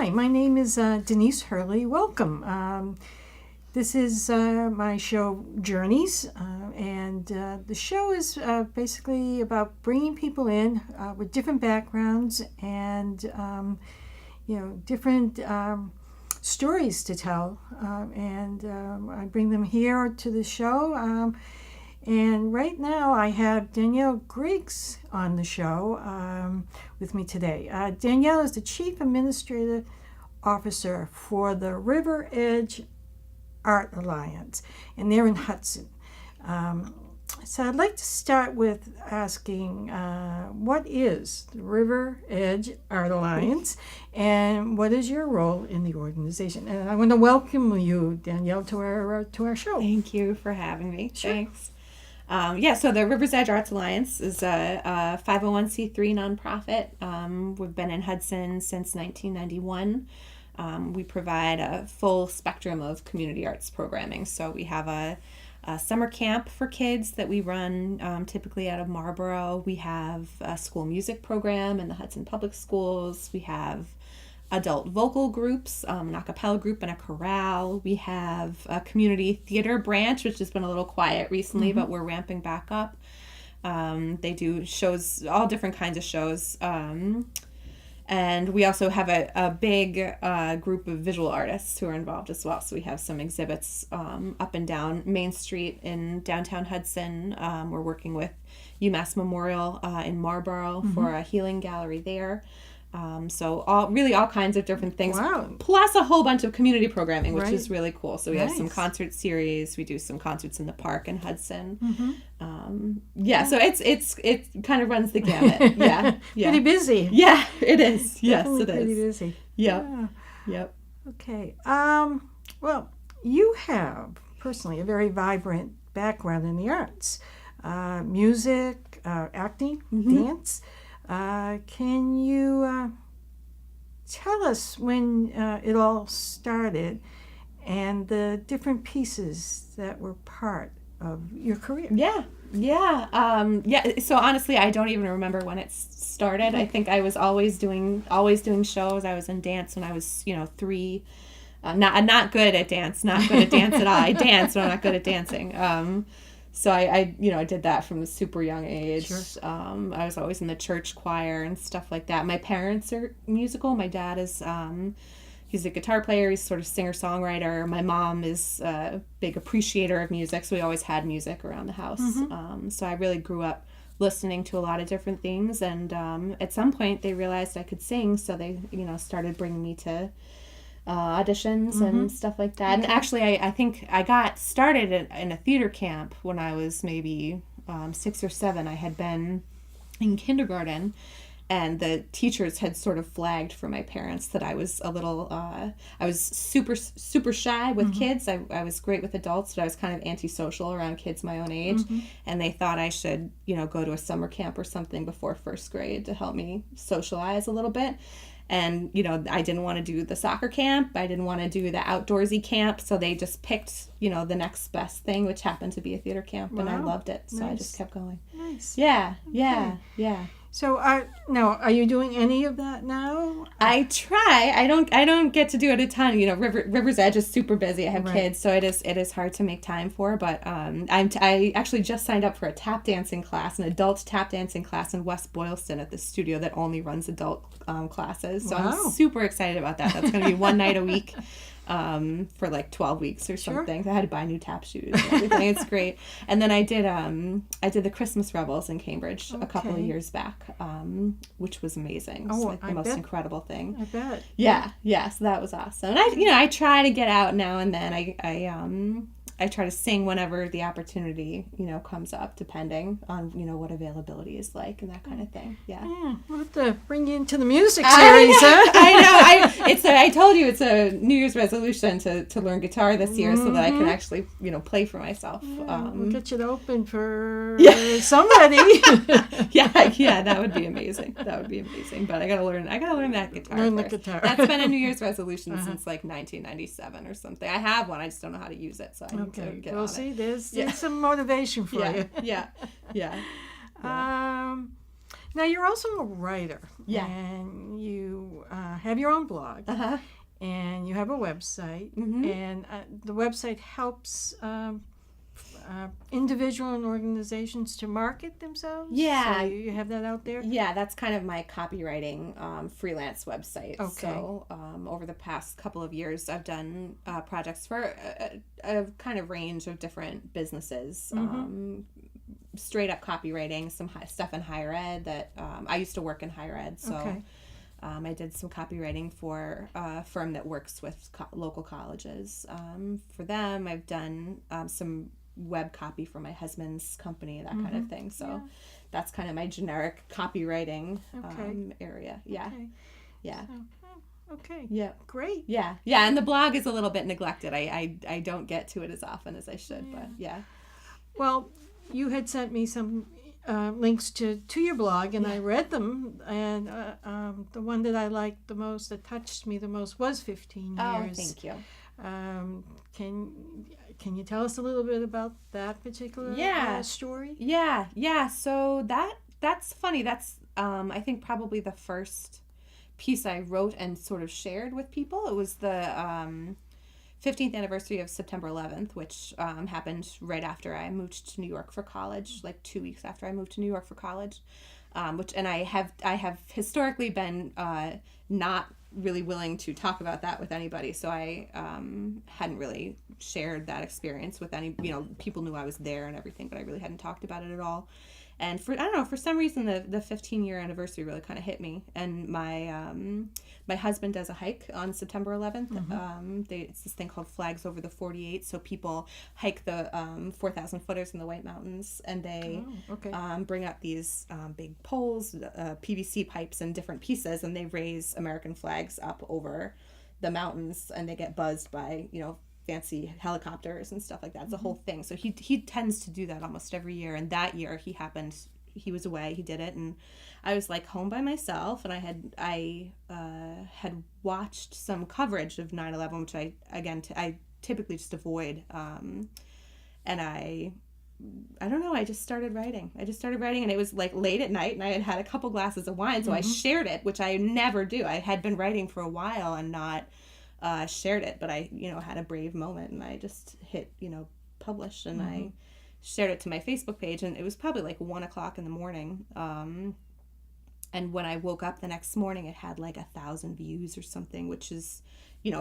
Hi, my name is Denise Hurley. Welcome. This is my show, Journeys, and the show is basically about bringing people in with different backgrounds and, different stories to tell. And I bring them here to the show. And right now I have Danielle Griggs on the show with me today. Danielle is the Chief Administrative Officer for the River Edge Art Alliance, and they're in Hudson. So I'd like to start with asking, what is the River Edge Art Alliance, and what is your role in the organization? And I want to welcome you, Danielle, to our show. Thank you for having me. Sure. Thanks. So the River's Edge Arts Alliance is a 501c3 nonprofit. We've been in Hudson since 1991. We provide a full spectrum of community arts programming. So we have a summer camp for kids that we run typically out of Marlborough. We have a school music program in the Hudson Public Schools. We have adult vocal groups, an a cappella group and a chorale. We have a community theater branch, which has been a little quiet recently, but we're ramping back up. They do shows, all different kinds of shows. And we also have a big group of visual artists who are involved as well. So we have some exhibits up and down Main Street in downtown Hudson. We're working with UMass Memorial in Marlborough for a healing gallery there. So all kinds of different things. Wow. Plus a whole bunch of community programming, which Right. is really cool. So we have some Nice. concert series. We do some concerts in the park in Hudson. So it kind of runs the gamut. Yeah. Pretty busy. Yeah, it is. Yes, Definitely it pretty is. busy. Yep. Yeah. Yep. Okay. Well, you have personally a very vibrant background in the arts, music, acting, dance. Can you tell us when it all started and the different pieces that were part of your career? Yeah. So honestly, I don't even remember when it started. I think I was always doing shows. I was in dance when I was 3. Not good at dance. Not good at dance at all. I dance, but I'm not good at dancing. So I did that from a super young age. Sure. I was always in the church choir and stuff like that. My parents are musical. My dad is he's a guitar player. He's sort of singer-songwriter. My mom is a big appreciator of music, so we always had music around the house. So I really grew up listening to a lot of different things. And at some point, they realized I could sing, so they started bringing me to auditions and stuff like that. And actually, I think I got started in a theater camp when I was maybe 6 or 7. I had been in kindergarten, and the teachers had sort of flagged for my parents that I was a little, I was super, super shy with kids. I was great with adults, but I was kind of antisocial around kids my own age. And they thought I should, go to a summer camp or something before first grade to help me socialize a little bit. And, I didn't want to do the soccer camp. I didn't want to do the outdoorsy camp. So they just picked, the next best thing, which happened to be a theater camp. Wow. And I loved it. So Nice. I just kept going. Nice. Yeah. So, now, are you doing any of that now? I try. I don't get to do it a ton. River's Edge is super busy. I have Right. kids, so it is hard to make time for. But I actually just signed up for a tap dancing class, an adult tap dancing class in West Boylston at the studio that only runs adult classes. So Wow. I'm super excited about that. That's going to be one night a week. For like 12 weeks or Sure. something. I had to buy new tap shoes and everything. It's great. And then I did the Christmas Revels in Cambridge a couple of Okay. years back, which was amazing. It's Oh, like the I most bet. incredible thing. I bet. Yeah, so that was awesome. And I try to get out now and then. I try to sing whenever the opportunity, comes up, depending on, what availability is like and that kind of thing. Yeah. Yeah, we'll have to bring you into the music series, huh? I know. I told you it's a New Year's resolution to learn guitar this year so that I can actually, play for myself. We'll get you to open for Yeah. somebody. yeah, that would be amazing. But I gotta learn that guitar. Learn the first. guitar. That's been a New Year's resolution since like 1997 or something. I have one. I just don't know how to use it, so I need to Okay. get Well, on see, it. there's some motivation for you. Yeah. Um, Now, you're also a writer. Yeah. And you have your own blog. Uh-huh. And you have a website. Mm-hmm. And the website helps individual and organizations to market themselves. Yeah. So you have that out there? Yeah, that's kind of my copywriting freelance website. Okay. So over the past couple of years, I've done projects for a kind of range of different businesses. Straight up copywriting, some stuff in higher ed that I used to work in higher ed. So Okay. I did some copywriting for a firm that works with local colleges. For them, I've done some web copy for my husband's company, that kind of thing. So that's kind of my generic copywriting area. Yeah. Okay. Yeah. So, okay. Yeah. Great. Yeah. Yeah. And the blog is a little bit neglected. I don't get to it as often as I should, but yeah. Well, you had sent me some links to your blog, and I read them, and the one that I liked the most, that touched me the most, was 15 years. Oh, thank you. Can you tell us a little bit about that particular story? Yeah. So that's funny. That's I think probably the first piece I wrote and sort of shared with people. It was the 15th anniversary of September 11th, which happened right after I moved to New York for college, like 2 weeks after I moved to New York for college. I have historically been not really willing to talk about that with anybody, so I hadn't really shared that experience with any, people knew I was there and everything, but I really hadn't talked about it at all. And for some reason, the 15-year anniversary really kind of hit me. And my husband does a hike on September 11th. It's this thing called Flags Over the 48. So people hike the 4,000 footers in the White Mountains, and they bring up these big poles, PVC pipes, and different pieces, and they raise American flags up over the mountains, and they get buzzed by fancy helicopters and stuff like that. It's a whole thing. So he tends to do that almost every year. And that year he was away. He did it, and I was like home by myself. And I had watched some coverage of 9/11, which I typically just avoid. And I don't know. I just started writing. And it was like late at night, and I had had a couple glasses of wine, so I shared it, which I never do. I had been writing for a while and not shared it, but I had a brave moment, and I just hit publish, and I shared it to my Facebook page, and it was probably like 1:00 in the morning, and when I woke up the next morning, it had like 1,000 views or something, which is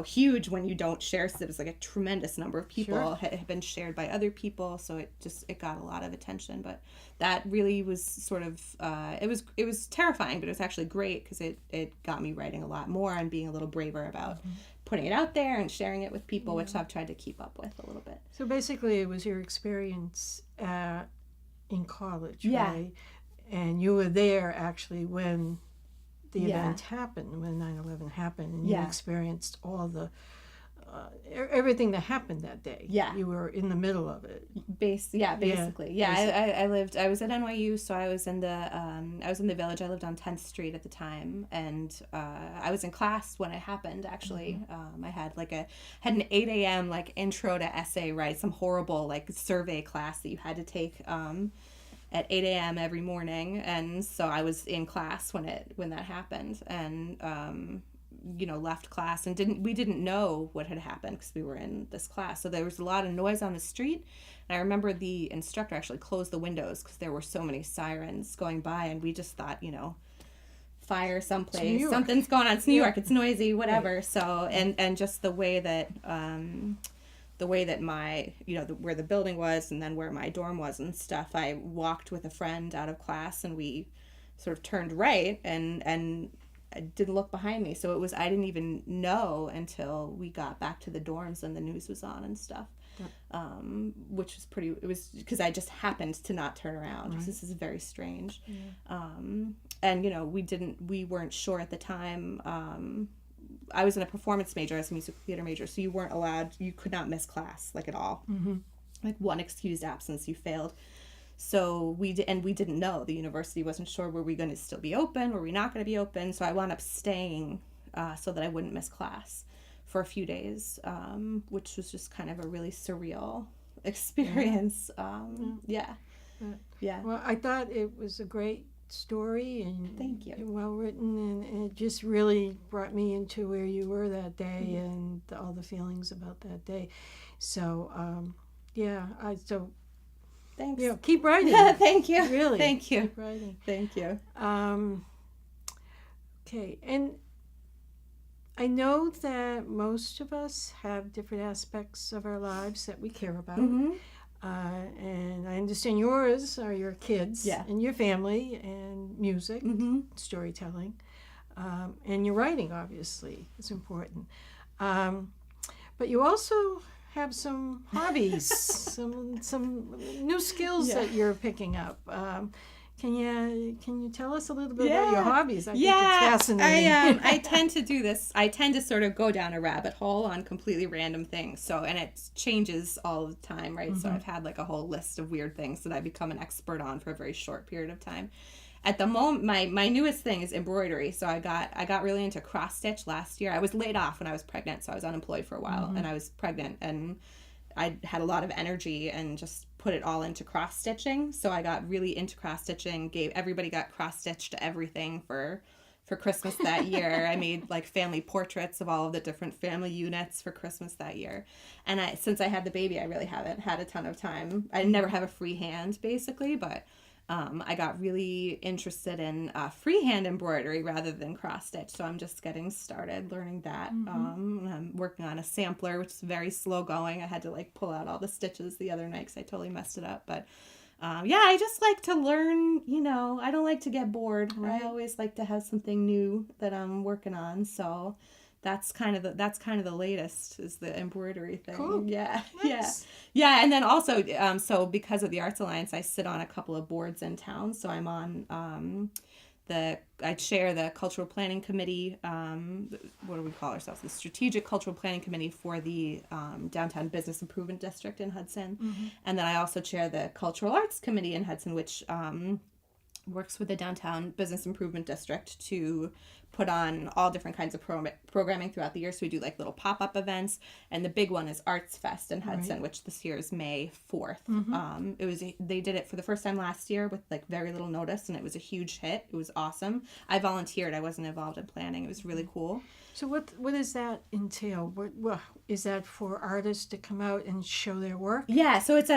huge when you don't share. So it was like a tremendous number of people. Had been shared by other people, so it got a lot of attention. But that really was sort of it was terrifying, but it was actually great, because it got me writing a lot more and being a little braver about putting it out there and sharing it with people, which I've tried to keep up with a little bit. So basically, it was your experience in college, right? And you were there actually when the event happened, when 9/11 happened, and you experienced all the everything that happened that day. You were in the middle of it. Basically. I was at NYU, so I was in the Village. I lived on 10th Street at the time, and I was in class when it happened, actually. I had an 8 a.m. like intro to essay write, some horrible like survey class that you had to take at 8 a.m. every morning, and so I was in class when that happened, and left class, and we didn't know what had happened because we were in this class. So there was a lot of noise on the street, and I remember the instructor actually closed the windows because there were so many sirens going by, and we just thought, fire someplace, something's going on. It's New York, it's noisy, whatever. Right. So and just the way that my where the building was, and then where my dorm was and stuff, I walked with a friend out of class, and we sort of turned right, and I didn't look behind me, so I didn't even know until we got back to the dorms and the news was on and stuff. Which was it was because I just happened to not turn around. Right. This is very strange. And we weren't sure at the time. I was in a performance major, I was a musical theater major, so you could not miss class, like, at all. Like, one excused absence, you failed. So we didn't know. The university wasn't sure, were we going to still be open, were we not going to be open? So I wound up staying so that I wouldn't miss class for a few days, which was just kind of a really surreal experience. Yeah. Well, I thought it was a great story, and Thank you. well written, and it just really brought me into where you were that day and all the feelings about that day. So Thanks. keep writing. Thank you. Really, Thank you. keep writing. Thank you. Okay, and I know that most of us have different aspects of our lives that we care about. Mm-hmm. And I understand yours are your kids and your family and music, storytelling, and your writing, obviously, is important. But you also have some hobbies, some new skills that you're picking up. Can you tell us a little bit about your hobbies? I think it's fascinating. I tend to do this. I tend to sort of go down a rabbit hole on completely random things. So, and it changes all the time, right? So I've had like a whole list of weird things that I become an expert on for a very short period of time. At the moment, my newest thing is embroidery. So I got really into cross stitch last year. I was laid off when I was pregnant, so I was unemployed for a while, and I was pregnant, and I had a lot of energy and just put it all into cross stitching. So I got really into cross stitching. Everybody got cross stitched everything for Christmas that year. I made like family portraits of all of the different family units for Christmas that year. And since I had the baby, I really haven't had a ton of time. I never have a free hand basically, but I got really interested in freehand embroidery rather than cross stitch, so I'm just getting started learning that. I'm working on a sampler, which is very slow going. I had to like pull out all the stitches the other night because I totally messed it up. But I just like to learn. I don't like to get bored. Right. I always like to have something new that I'm working on. So that's kind of the latest is the embroidery thing. Cool. Yeah. Nice. Yeah. And then also, so because of the Arts Alliance, I sit on a couple of boards in town. So I'm on I chair the cultural planning committee. What do we call ourselves? The strategic cultural planning committee for the downtown business improvement district in Hudson. And then I also chair the cultural arts committee in Hudson, which works with the downtown business improvement district to put on all different kinds of programming throughout the year. So we do like little pop-up events, and the big one is Arts Fest in Hudson, which this year is May 4th. They did it for the first time last year with like very little notice, and it was a huge hit. It was awesome. I volunteered. I wasn't involved in planning. It was really cool. So what does that entail? What is that for artists to come out and show their work? Yeah, so it's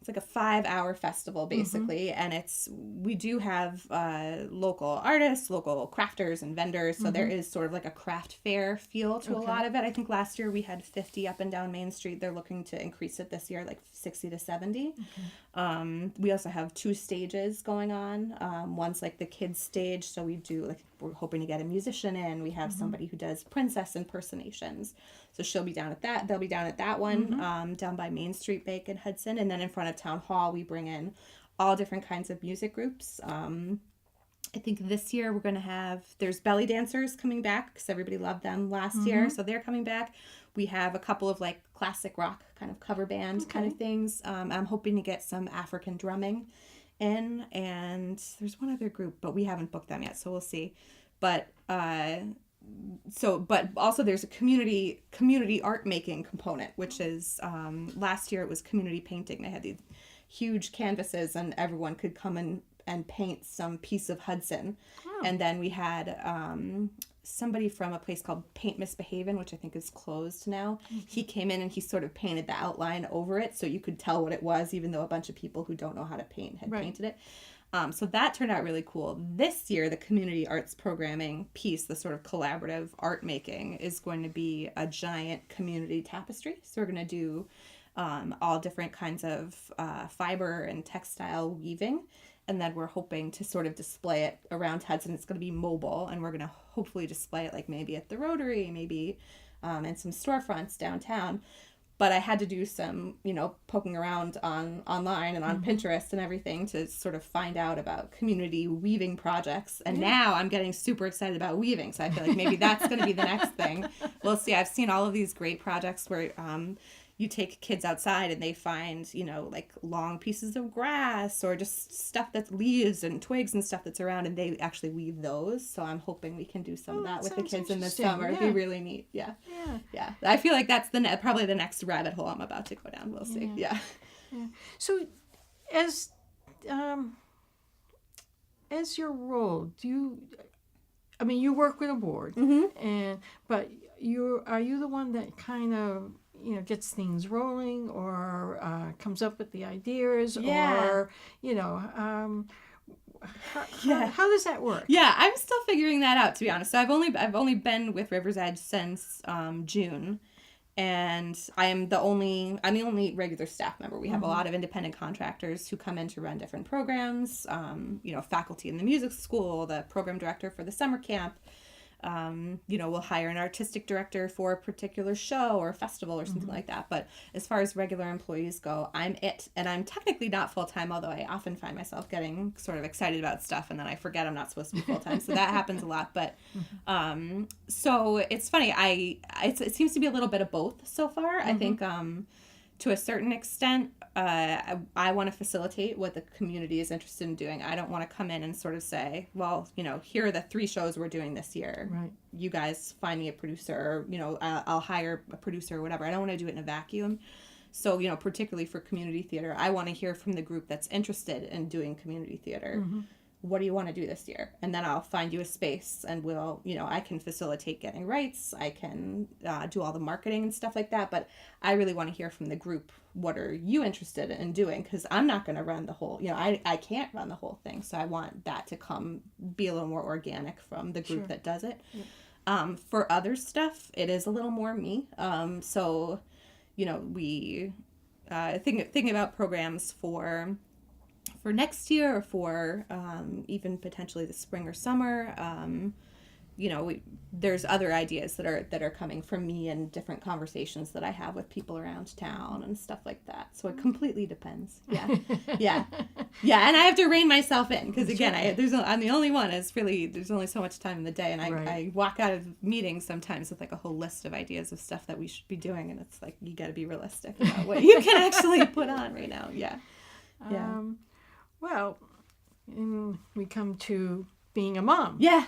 like a 5-hour festival basically, and we do have local artists, local crafters and vendors, so there is sort of like a craft fair feel to a lot of it. I think last year we had 50 up and down Main Street. They're looking to increase it this year, like 60 to 70. We also have 2 stages going on. One's like the kids stage, so we're hoping to get a musician in. We have somebody who does princess impersonations, so she'll be down at that. They'll be down at that one, down by Main Street Bank in Hudson. And then in front of Town Hall, we bring in all different kinds of music groups. I think this year we're going to there's belly dancers coming back because everybody loved them last year. So they're coming back. We have a couple of like classic rock kind of cover band kind of things. I'm hoping to get some African drumming in, and there's one other group, but we haven't booked them yet, so we'll see. But but also there's a community art making component, which is last year it was community painting. They had these huge canvases and everyone could come and paint some piece of Hudson. And then we had somebody from a place called Paint Misbehavin', which I think is closed now. He came in and he sort of painted the outline over it so you could tell what it was, even though a bunch of people who don't know how to paint had painted it. So that turned out really cool. This year, the community arts programming piece, the sort of collaborative art making, is going to be a giant community tapestry. So we're going to do all different kinds of fiber and textile weaving. And then we're hoping to sort of display it around Hudson. It's going to be mobile, and we're going to hopefully display it like maybe at the Rotary, maybe in some storefronts downtown. But I had to do some, poking around online and on Pinterest and everything to sort of find out about community weaving projects. And now I'm getting super excited about weaving. So I feel like maybe that's going to be the next thing. We'll see. I've seen all of these great projects where you take kids outside and they find, like long pieces of grass or just stuff that's leaves and twigs and stuff that's around, and they actually weave those. So I'm hoping we can do some of that with the kids in the summer. It'd be really neat. Yeah. I feel like that's probably the next rabbit hole I'm about to go down. We'll see. Yeah. So as as your role, I mean, you work with a board, but are you the one that kind of gets things rolling, or comes up with the ideas, or how does that work? Yeah, I'm still figuring that out, to be honest. So I've only been with River's Edge since June, and I'm the only regular staff member. We have a lot of independent contractors who come in to run different programs. Faculty in the music school, the program director for the summer camp. We'll hire an artistic director for a particular show or festival or something like that. But as far as regular employees go, I'm it. And I'm technically not full-time, although I often find myself getting sort of excited about stuff and then I forget I'm not supposed to be full-time. So that happens a lot. But so it's funny. It seems to be a little bit of both so far. I think to a certain extent, I want to facilitate what the community is interested in doing. I don't want to come in and sort of say, well, here are the 3 shows we're doing this year. Right. You guys find me a producer, or, I'll hire a producer or whatever. I don't want to do it in a vacuum. So, particularly for community theater, I want to hear from the group that's interested in doing community theater. What do you want to do this year? And then I'll find you a space and I can facilitate getting rights. I can do all the marketing and stuff like that. But I really want to hear from the group. What are you interested in doing? Because I'm not going to run the whole, I can't run the whole thing. So I want that to be a little more organic from the group that does it. Yeah. For other stuff, it is a little more me. We thinking about programs for next year or for even potentially the spring or summer. There's other ideas that are coming from me and different conversations that I have with people around town and stuff like that. So it completely depends. Yeah. And I have to rein myself in because again, I'm the only one. There's only so much time in the day, and I walk out of meetings sometimes with like a whole list of ideas of stuff that we should be doing, and it's like you got to be realistic about what you can actually put on right now. Yeah. Well, we come to being a mom. Yeah.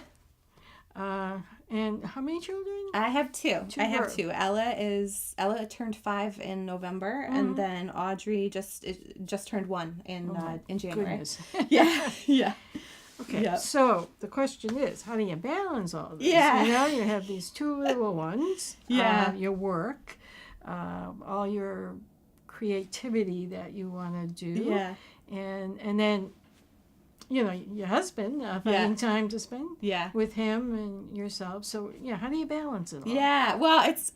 And how many children? I have 2. I have 2. Ella turned 5 in November, and then Audrey just turned 1 in January. Goodness. Yeah. Okay. Yep. So the question is, how do you balance all this? Yeah. You have these 2 little ones. Yeah. Your work, all your creativity that you want to do. Yeah. And then, your husband, finding time to spend with him and yourself. So, how do you balance it all? Yeah, well, it's.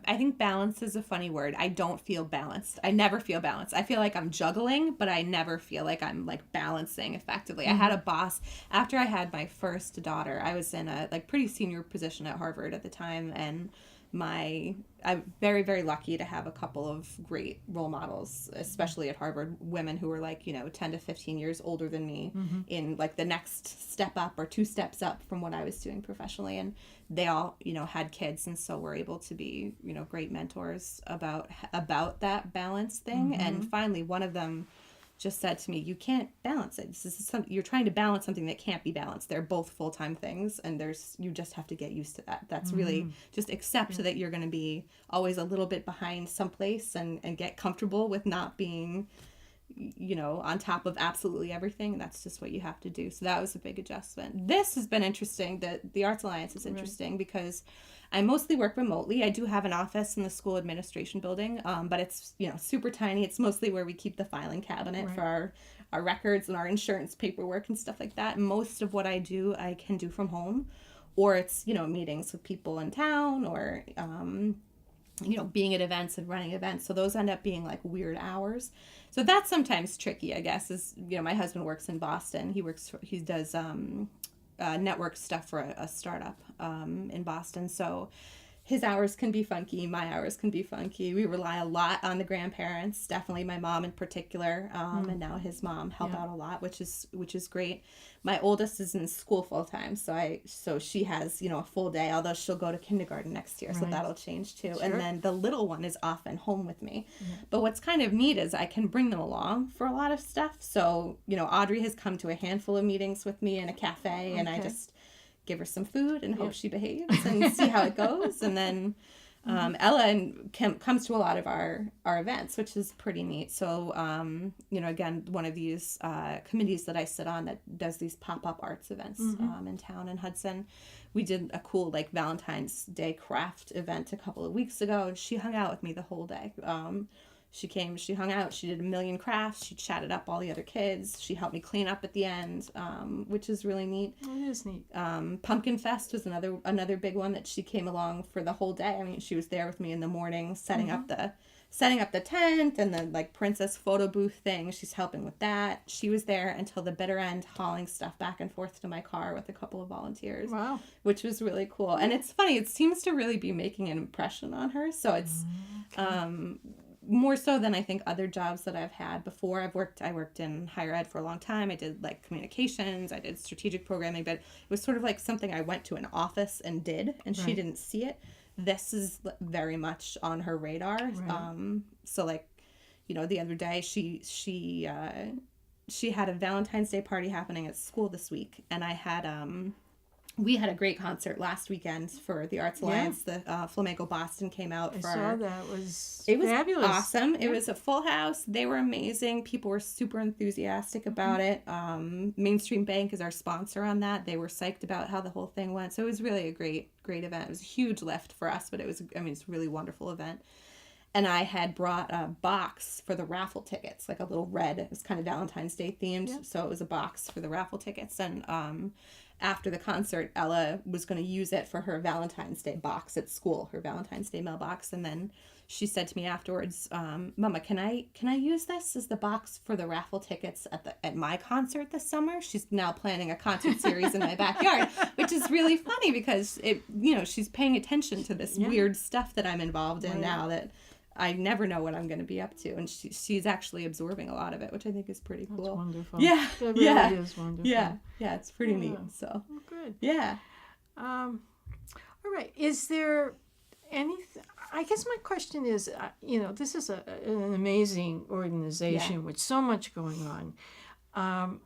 I think balance is a funny word. I don't feel balanced. I never feel balanced. I feel like I'm juggling, but I never feel like I'm like balancing effectively. I had a boss after I had my first daughter. I was in a pretty senior position at Harvard at the time, and I'm very, very lucky to have a couple of great role models, especially at Harvard, women who were 10 to 15 years older than me in the next step up or 2 steps up from what I was doing professionally. And they all, had kids. And so were able to be, great mentors about that balance thing. And finally, one of them just said to me, you can't balance it. You're trying to balance something that can't be balanced. They're both full-time things, and you just have to get used to that. That's really just accept that you're going to be always a little bit behind someplace and get comfortable with not being, on top of absolutely everything. That's just what you have to do. So that was a big adjustment. This has been interesting. The Arts Alliance is interesting because I mostly work remotely. I do have an office in the school administration building, but it's, super tiny. It's mostly where we keep the filing cabinet for our records and our insurance paperwork and stuff like that. Most of what I do, I can do from home, or it's, meetings with people in town, or, being at events and running events. So those end up being weird hours. So that's sometimes tricky, I guess, is, my husband works in Boston. He does network stuff for a startup in Boston. So his hours can be funky. My hours can be funky. We rely a lot on the grandparents, definitely my mom in particular, and now his mom help out a lot, which is great. My oldest is in school full time, so she has a full day. Although she'll go to kindergarten next year, so that'll change too. Sure. And then the little one is often home with me. But what's kind of neat is I can bring them along for a lot of stuff. So Audrey has come to a handful of meetings with me in a cafe, and I just give her some food and hope she behaves and see how it goes. And then Ella comes to a lot of our events, which is pretty neat. So, again, one of these committees that I sit on that does these pop-up arts events in town in Hudson. We did a cool Valentine's Day craft event a couple of weeks ago. She hung out with me the whole day. She came, she hung out, she did a million crafts, she chatted up all the other kids, she helped me clean up at the end, which is really neat. It is neat. Pumpkin Fest was another big one that she came along for the whole day. I mean, she was there with me in the morning, setting up the tent and the princess photo booth thing. She's helping with that. She was there until the bitter end, hauling stuff back and forth to my car with a couple of volunteers. Wow. Which was really cool. And it's funny, it seems to really be making an impression on her. So it's more so than I think other jobs that I've had before. I worked in higher ed for a long time. I did communications, I did strategic programming, but it was sort of something I went to an office and did, and she didn't see it. This is very much on her radar. Right. So the other day she had a Valentine's Day party happening at school this week, and I had we had a great concert last weekend for the Arts Alliance. The Flamenco Boston came out. I saw that. It was fabulous. Awesome. Yeah. It was a full house. They were amazing. People were super enthusiastic about it. Mainstream Bank is our sponsor on that. They were psyched about how the whole thing went. So it was really a great event. It was a huge lift for us, but it's a really wonderful event. And I had brought a box for the raffle tickets, a little red. It was kind of Valentine's Day themed, so it was a box for the raffle tickets. And after the concert, Ella was going to use it for her Valentine's Day box at school, her Valentine's Day mailbox. And then she said to me afterwards, "Mama, can I use this as the box for the raffle tickets at my concert this summer?" She's now planning a concert series in my backyard, which is really funny because she's paying attention to this weird stuff that I'm involved in now that I never know what I'm going to be up to, and she's actually absorbing a lot of it, which I think is pretty cool. That's wonderful. Yeah, that really is wonderful. Yeah, it's pretty neat. So good. Yeah. All right. Is there anything? I guess my question is, this is an amazing organization with so much going on.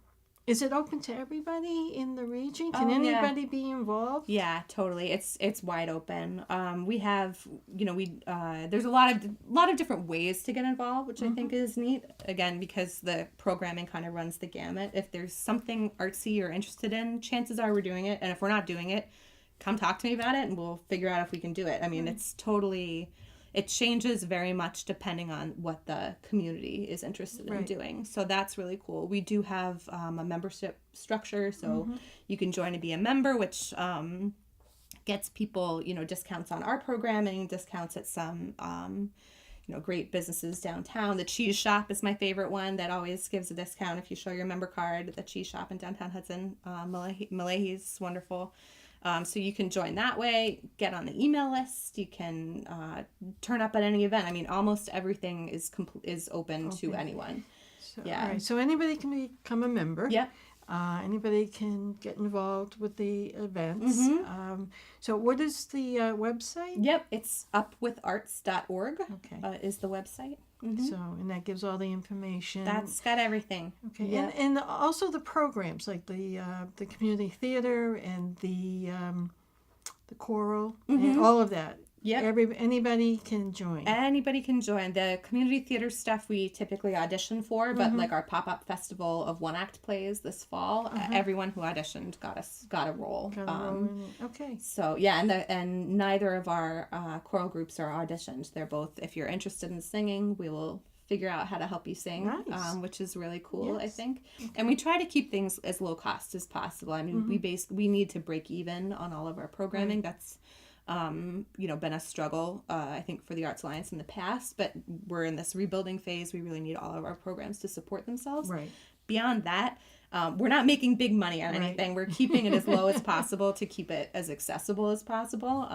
Is it open to everybody in the region? Can anybody be involved? Yeah, totally. It's wide open. We have, there's a lot of different ways to get involved, which I think is neat. Again, because the programming kind of runs the gamut. If there's something artsy you're interested in, chances are we're doing it. And if we're not doing it, come talk to me about it and we'll figure out if we can do it. I mean, it changes very much depending on what the community is interested in doing. So that's really cool. We do have a membership structure, so you can join and be a member, which gets people, discounts on our programming, discounts at some, great businesses downtown. The Cheese Shop is my favorite one that always gives a discount if you show your member card. The Cheese Shop in downtown Hudson, Malahi's wonderful. So you can join that way, get on the email list. You can turn up at any event. I mean, almost everything is open to anyone. So, all right. So anybody can become a member. Yep. Anybody can get involved with the events. So what is the website? Yep. It's upwitharts.org. Okay. Is the website. So, and that gives all the information. That's got everything. Okay. Yeah. And also the programs, like the community theater and the choral and all of that. Yeah. Anybody can join. Anybody can join. The community theater stuff we typically audition for, but our pop-up festival of one-act plays this fall, everyone who auditioned got a role. Okay. So yeah, and neither of our choral groups are auditioned. They're both, if you're interested in singing, we will figure out how to help you sing, which is really cool, I think. Okay. And we try to keep things as low cost as possible. I mean, we need to break even on all of our programming. That's been a struggle, I think, for the Arts Alliance in the past, but we're in this rebuilding phase. We really need all of our programs to support themselves. Right. Beyond that, we're not making big money on anything. We're keeping it as low as possible to keep it as accessible as possible.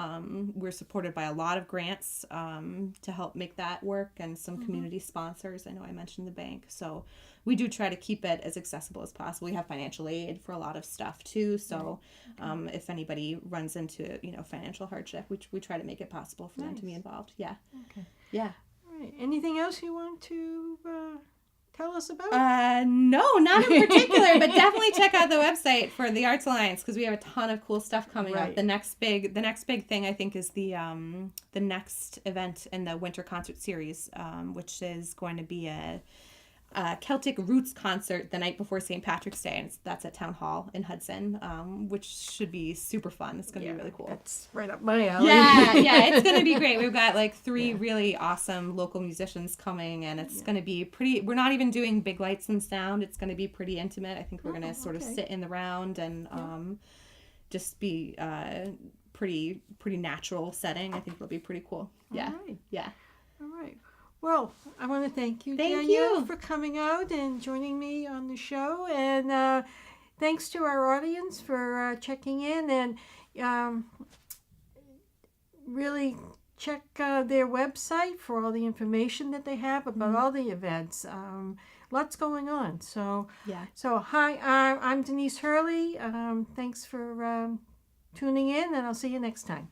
We're supported by a lot of grants to help make that work, and some community sponsors. I know I mentioned the bank. So we do try to keep it as accessible as possible. We have financial aid for a lot of stuff too. So if anybody runs into financial hardship, we try to make it possible for them to be involved. Yeah. Okay. Yeah. All right. Anything else you want to tell us about? No, not in particular, but definitely check out the website for the Arts Alliance because we have a ton of cool stuff coming up. The next big thing I think is the next event in the winter concert series, which is going to be a Celtic Roots concert the night before St. Patrick's Day, and that's at Town Hall in Hudson, which should be super fun. It's going to be really cool. That's right up my alley. Yeah, it's going to be great. We've got like 3 really awesome local musicians coming, and it's going to be pretty. We're not even doing big lights and sound. It's going to be pretty intimate. I think we're going to sort of sit in the round and just be pretty natural setting. I think it'll be pretty cool. Yeah, All right. yeah. All right. Well, I want to thank you, Thank Danielle, you. for coming out and joining me on the show. And thanks to our audience for checking in. And really check their website for all the information that they have about all the events. Lots going on. So hi, I'm Denise Hurley. Thanks for tuning in, and I'll see you next time.